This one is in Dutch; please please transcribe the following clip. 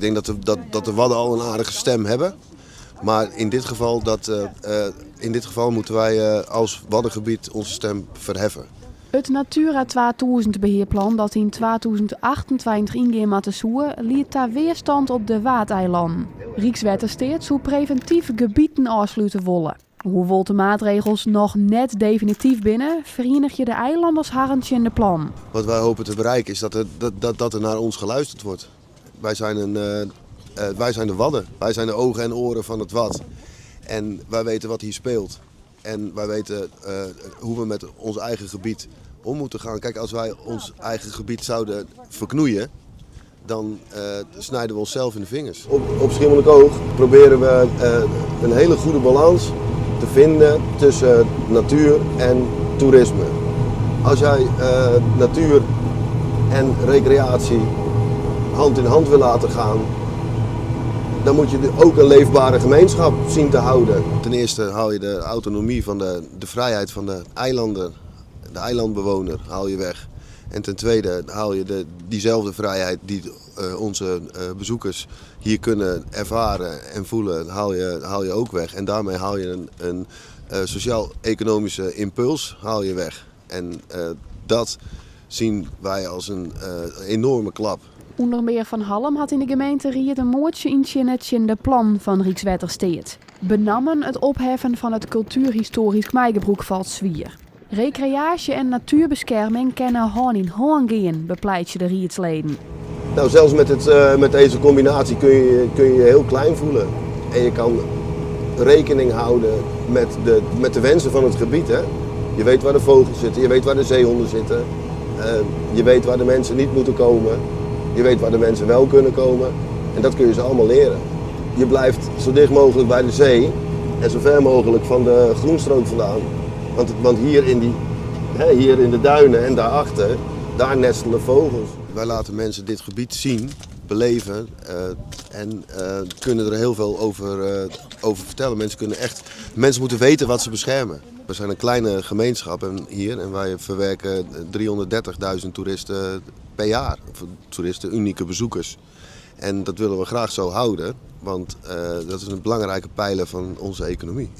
Ik denk dat de Wadden al een aardige stem hebben. Maar in dit geval moeten wij als Waddengebied onze stem verheffen. Het Natura 2000 beheerplan dat in 2028 ingaan moet soe, liet daar weerstand op de Waadeilanden. Rijkswaterstaat zou preventief gebieden afsluiten willen. Hoewel de maatregels nog net definitief binnen, verenig je de eilanders harentje in de plan. Wat wij hopen te bereiken is dat er naar ons geluisterd wordt. Wij zijn de Wadden. Wij zijn de ogen en oren van het Wad. En wij weten wat hier speelt. En wij weten hoe we met ons eigen gebied om moeten gaan. Kijk, als wij ons eigen gebied zouden verknoeien, dan snijden we onszelf in de vingers. Op Schiermonnikoog proberen we een hele goede balans te vinden tussen natuur en toerisme. Als jij natuur en recreatie hand in hand wil laten gaan, dan moet je ook een leefbare gemeenschap zien te houden. Ten eerste haal je de autonomie van de vrijheid van de eilandbewoner haal je weg. En ten tweede haal je diezelfde vrijheid die onze bezoekers hier kunnen ervaren en voelen, haal je ook weg. En daarmee haal je een sociaal-economische impuls haal je weg. En dat zien wij als een enorme klap. Onder meer Van Halm had in de gemeente Riet een moordje in de plan van Rijkswaterstaat. Benammen het opheffen van het cultuurhistorisch Kmeigebroek valt zwier. Recreatie en natuurbescherming kennen hand in hand gaan, bepleit je de Rietsleden. Nou, zelfs met deze combinatie kun je je heel klein voelen. En je kan rekening houden met de wensen van het gebied. Hè? Je weet waar de vogels zitten, je weet waar de zeehonden zitten. Je weet waar de mensen niet moeten komen. Je weet waar de mensen wel kunnen komen. En dat kun je ze allemaal leren. Je blijft zo dicht mogelijk bij de zee en zo ver mogelijk van de groenstrook vandaan. Want hier in de duinen en daarachter, daar nestelen vogels. Wij laten mensen dit gebied zien, beleven en kunnen er heel veel over vertellen. Mensen moeten weten wat ze beschermen. We zijn een kleine gemeenschap hier en wij verwerken 330.000 toeristen per jaar. Toeristen, unieke bezoekers. En dat willen we graag zo houden, want dat is een belangrijke pijler van onze economie.